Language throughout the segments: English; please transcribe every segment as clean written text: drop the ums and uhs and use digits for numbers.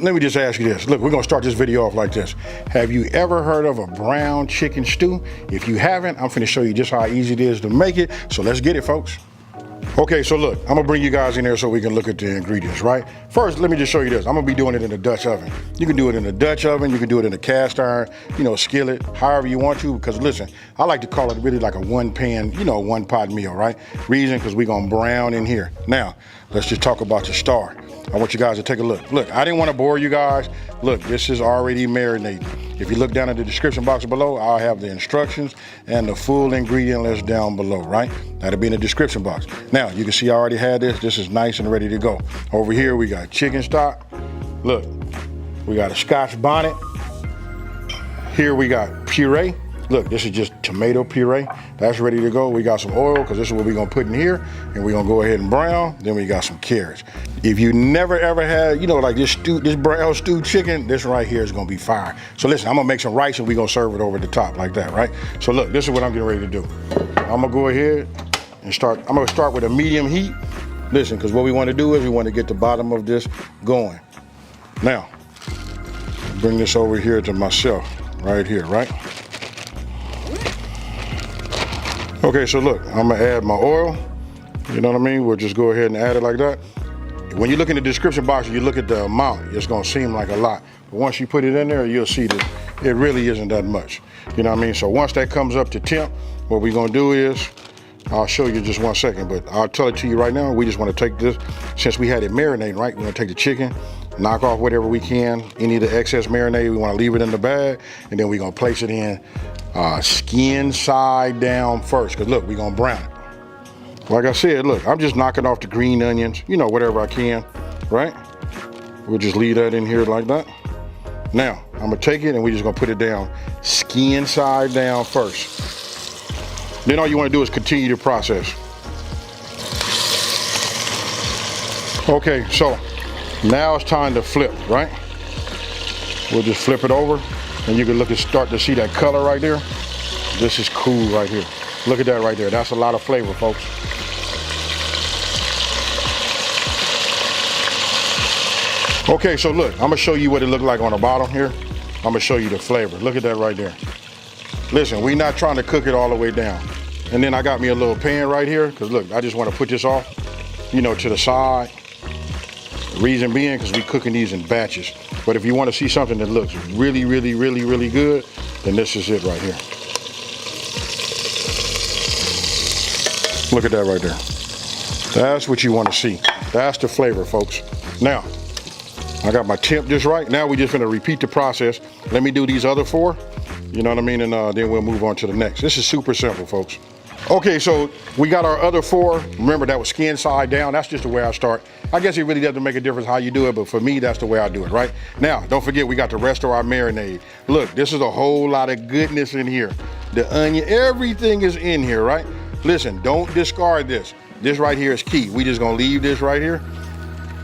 let me just ask you this. Look, we're gonna start this video off like this. Have you ever heard of a brown chicken stew? If you haven't, I'm finna show you just how easy it is to make it. So let's get it, folks. Okay, so look, I'm gonna bring you guys in there so we can look at the ingredients, right? First, let me just show you this. I'm gonna be doing it in a Dutch oven. You can do it in a Dutch oven, you can do it in a cast iron, skillet, however you want to, because listen, I like to call it really like a one pan, one pot meal, right? Reason, because we're gonna brown in here. Now, let's just talk about the star. I want you guys to take a look. Look, I didn't want to bore you guys. Look, this is already marinated. If you look down in the description box below, I'll have the instructions and the full ingredient list down below, right? That'll be in the description box. Now, you can see I already had this. This is nice and ready to go. Over here, we got chicken stock. Look, we got a Scotch bonnet. Here we got puree. Look, this is just tomato puree. That's ready to go. We got some oil, because this is what we're gonna put in here, and we're gonna go ahead and brown. Then we got some carrots. If you never ever had, like this brown stewed chicken, this right here is gonna be fire. So listen, I'm gonna make some rice and we're gonna serve it over the top like that, right? So look, this is what I'm getting ready to do. I'm gonna go ahead and start. I'm gonna start with a medium heat. Listen, because what we wanna do is we wanna get the bottom of this going. Now, bring this over here to myself, right here, right? Okay, so look, I'm gonna add my oil. You know what I mean? We'll just go ahead and add it like that. When you look in the description box and you look at the amount, it's gonna seem like a lot. But once you put it in there, you'll see that it really isn't that much. You know what I mean? So once that comes up to temp, what we're gonna do is, I'll show you just 1 second, but I'll tell it to you right now. We just wanna take this, since we had it marinating, right? We're gonna take the chicken, knock off whatever we can, any of the excess marinade, we wanna leave it in the bag, and then we're gonna place it in skin side down first, because look, we're gonna brown it. Like I said, look, I'm just knocking off the green onions, whatever I can, right? We'll just leave that in here like that. Now, I'm gonna take it and we're just gonna put it down skin side down first. Then all you wanna do is continue the process. Okay, so now it's time to flip, right? We'll just flip it over and you can start to see that color right there. This is cool right here. Look at that right there. That's a lot of flavor, folks. Okay, so look, I'm gonna show you what it looked like on the bottom here. I'm gonna show you the flavor. Look at that right there. Listen, we're not trying to cook it all the way down. And then I got me a little pan right here, because look, I just want to put this off, to the side. The reason being, because we're cooking these in batches. But if you want to see something that looks really, really, really, really good, then this is it right here. Look at that right there. That's what you want to see. That's the flavor, folks. Now, I got my temp just right. Now we're just gonna repeat the process. Let me do these other 4, you know what I mean? And then we'll move on to the next. This is super simple, folks. Okay, so we got our other 4. Remember, that was skin side down. That's just the way I start. I guess it really doesn't make a difference how you do it, but for me, that's the way I do it, right? Now, don't forget, we got the rest of our marinade. Look, this is a whole lot of goodness in here. The onion, everything is in here, right? Listen, don't discard this. This right here is key. We just gonna leave this right here.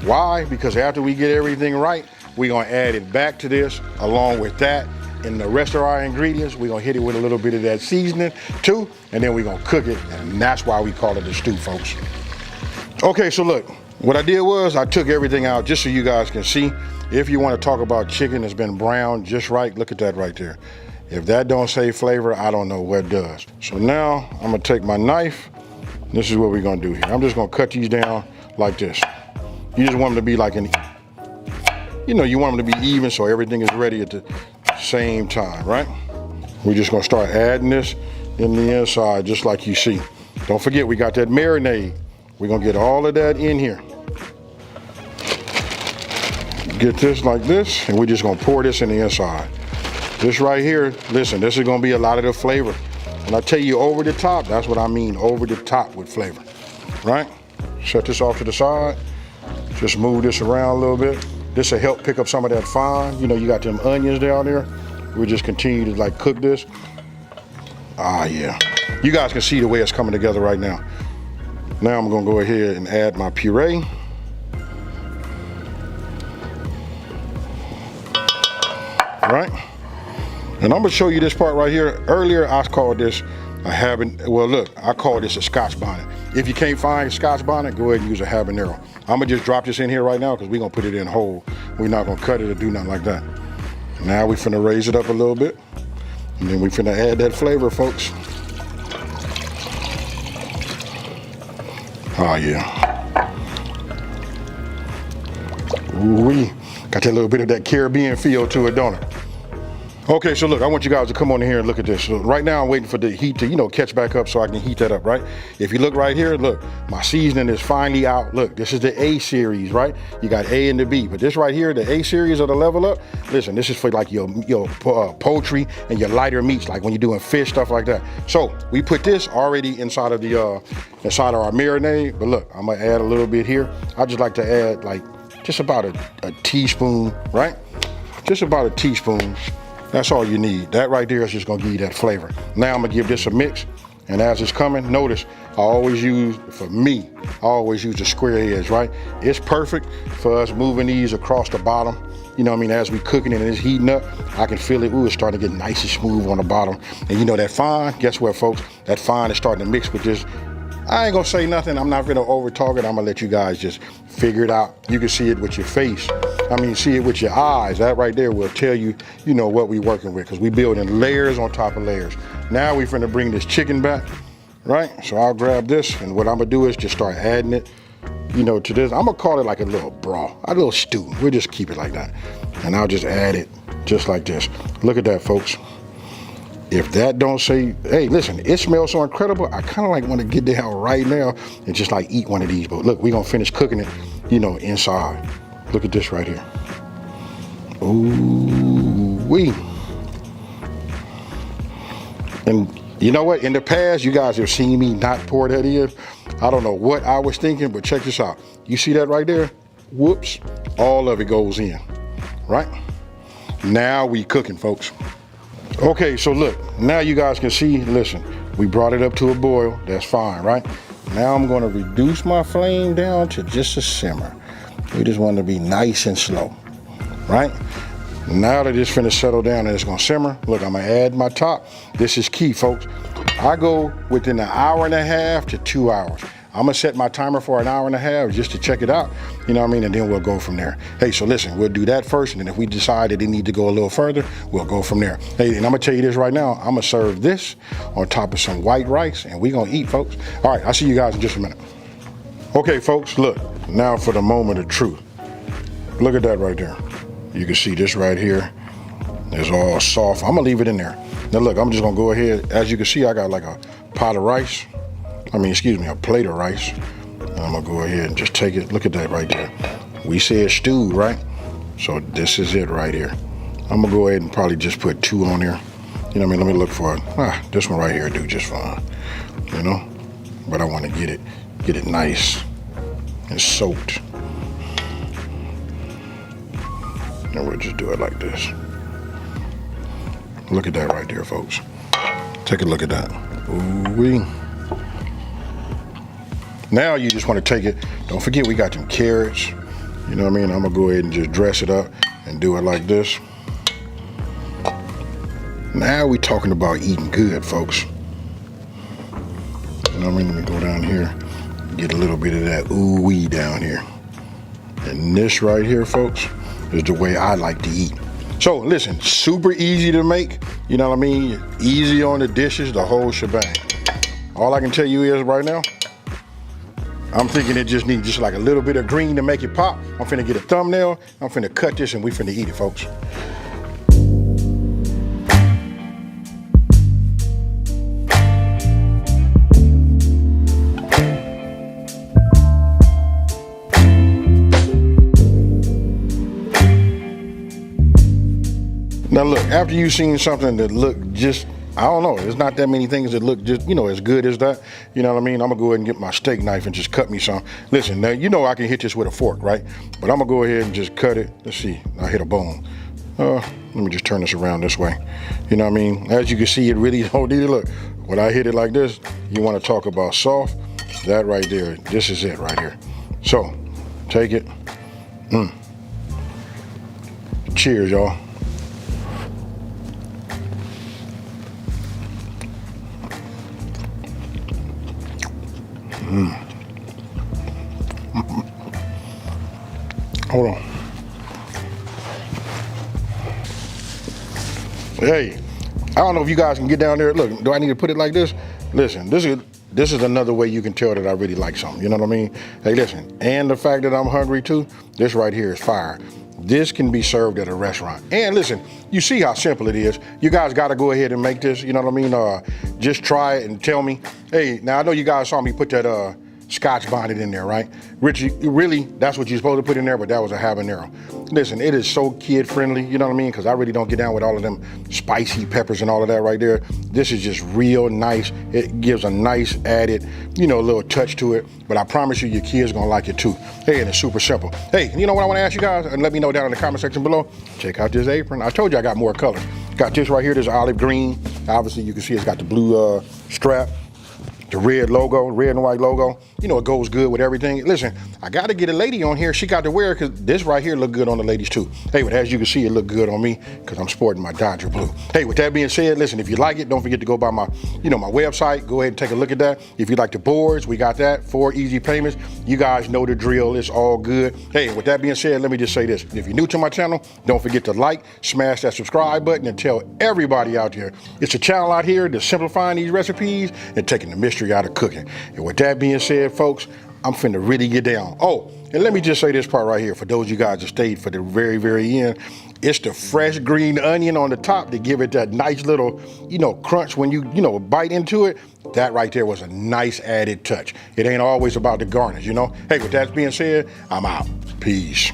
Why? Because after we get everything right, we're gonna add it back to this along with that. And the rest of our ingredients, we're gonna hit it with a little bit of that seasoning too, and then we're gonna cook it, and that's why we call it a stew, folks. Okay, so look, what I did was I took everything out just so you guys can see. If you wanna talk about chicken that's been browned just right, look at that right there. If that don't say flavor, I don't know what does. So now I'm gonna take my knife. This is what we're gonna do here. I'm just gonna cut these down like this. You just want them to be like you want them to be even so everything is ready at the same time, right? We're just gonna start adding this in the inside just like you see. Don't forget, we got that marinade. We're gonna get all of that in here. Get this like this, and we're just gonna pour this in the inside. This right here, listen, this is gonna be a lot of the flavor. When I tell you over the top, that's what I mean, over the top with flavor, right? Set this off to the side. Just move this around a little bit. This will help pick up some of that fine. You got them onions down there. We'll just continue to cook this. Ah, yeah. You guys can see the way it's coming together right now. Now I'm gonna go ahead and add my puree. Right? And I'm gonna show you this part right here. Earlier, I called this a I call this a Scotch bonnet. If you can't find a Scotch bonnet, go ahead and use a habanero. I'm gonna just drop this in here right now because we're gonna put it in whole. We're not gonna cut it or do nothing like that. Now we finna raise it up a little bit, and then we finna add that flavor, folks. Oh yeah. Ooh-wee. Got that little bit of that Caribbean feel to it, don't it? Okay, so look, I want you guys to come on in here and look at this. So right now I'm waiting for the heat to, catch back up so I can heat that up, right? If you look right here, look, my seasoning is finally out. Look, this is the A series, right? You got A and the B, but this right here, the A series of the level up, listen, this is for like your poultry and your lighter meats, like when you're doing fish, stuff like that. So we put this already inside of the inside of our marinade, but look, I'm gonna add a little bit here. I just like to add like just about a teaspoon, right? Just about a teaspoon. That's all you need. That right there is just gonna give you that flavor. Now I'm gonna give this a mix, and as it's coming, notice I always use the square edge, right? It's perfect for us moving these across the bottom. You know what I mean? As we cooking it and it's heating up, I can feel it. Ooh, it's starting to get nice and smooth on the bottom. And that fine, guess what, folks? That fine is starting to mix with this. I ain't gonna say nothing. I'm not gonna over talk it. I'm gonna let you guys just figure it out. You can see it with your face. See it with your eyes. That right there will tell you, what we working with, because we building layers on top of layers. Now we finna bring this chicken back, right? So I'll grab this, and what I'm gonna do is just start adding it, to this. I'm gonna call it like a little broth, a little stew. We'll just keep it like that. And I'll just add it just like this. Look at that, folks. If that don't say, hey, listen, it smells so incredible, I kind of like want to get down right now and just like eat one of these. But look, we're gonna finish cooking it, inside. Look at this right here. Ooh-wee. And you know what? In the past, you guys have seen me not pour that in. I don't know what I was thinking, but check this out. You see that right there? Whoops. All of it goes in, right? Now we cooking, folks. Okay, so look, now you guys can see, listen, we brought it up to a boil. That's fine, right? Now I'm gonna reduce my flame down to just a simmer. We just want to be nice and slow, right? Now that it's finna settle down and it's gonna simmer, look, I'm gonna add my top. This is key, folks. I go within an hour and a half to 2 hours. I'm gonna set my timer for an hour and a half just to check it out, and then we'll go from there. Hey, so listen, we'll do that first, and then if we decide that it need to go a little further, we'll go from there. Hey, and I'm gonna tell you this right now, I'm gonna serve this on top of some white rice, and we gonna eat, folks. All right, I'll see you guys in just a minute. Okay, folks, look, now for the moment of truth. Look at that right there. You can see this right here is all soft. I'm gonna leave it in there. Now look, I'm just gonna go ahead. As you can see, I got like a pot of rice. A plate of rice. And I'm gonna go ahead and just take it. Look at that right there. We said stew, right? So this is it right here. I'm gonna go ahead and probably just put 2 on there. Let me look for it. This one right here do just fine. But I wanna get it nice and soaked. And we'll just do it like this. Look at that right there, folks. Take a look at that. Ooh-wee. Now you just want to take it. Don't forget we got them carrots. I'm gonna go ahead and just dress it up and do it like this. Now we talking about eating good, folks. Let me go down here, get a little bit of that ooh-wee down here. And this right here, folks, is the way I like to eat. So listen, super easy to make, easy on the dishes, the whole shebang. All I can tell you is right now, I'm thinking it just needs just like a little bit of green to make it pop. I'm finna get a thumbnail, I'm finna cut this, and we finna eat it, folks. Now look, after you've seen something that look just, I don't know, there's not that many things that look just, as good as that. I'm gonna go ahead and get my steak knife and just cut me some. Listen, now, I can hit this with a fork, right? But I'm gonna go ahead and just cut it. Let's see, I hit a bone. Let me just turn this around this way. As you can see, it really don't need it. Look, when I hit it like this, you wanna talk about soft, that right there, this is it right here. So, take it. Cheers, y'all. Hold on. Hey, I don't know if you guys can get down there. Look, do I need to put it like this? Listen, this is another way you can tell that I really like something. You know what I mean? Hey, listen, and the fact that I'm hungry too, this right here is fire. This can be served at a restaurant. And listen, you see how simple it is. You guys got to go ahead and make this. You know what I mean? Just try it and tell me. Hey, now I know you guys saw me put that Scotch bonnet in there, right? Richie, really, that's what you're supposed to put in there, but that was a habanero. Listen, it is so kid friendly, you know what I mean? Because I really don't get down with all of them spicy peppers and all of that right there. This is just real nice. It gives a nice added, little touch to it. But I promise you, your kids gonna like it too. Hey, and it's super simple. Hey, you know what I wanna ask you guys? And let me know down in the comment section below. Check out this apron. I told you I got more colors. Got this right here, this olive green. Obviously, you can see it's got the blue strap. The red logo, red and white logo, it goes good with everything. Listen, I got to get a lady on here. She got to wear it because this right here look good on the ladies too. Hey, but as you can see, it look good on me because I'm sporting my Dodger blue. Hey, with that being said, listen, if you like it, don't forget to go by my, my website. Go ahead and take a look at that. If you like the boards, we got that. 4 easy payments. You guys know the drill. It's all good. Hey, with that being said, let me just say this. If you're new to my channel, don't forget to like, smash that subscribe button, and tell everybody out there. It's a channel out here that's simplifying these recipes and taking the mystery out of cooking. And with that being said, folks, I'm finna really get down. Oh, and let me just say this part right here for those of you guys that stayed for the very, very end. It's the fresh green onion on the top to give it that nice little, crunch when you, bite into it. That right there was a nice added touch. It ain't always about the garnish, Hey, with that being said, I'm out. Peace.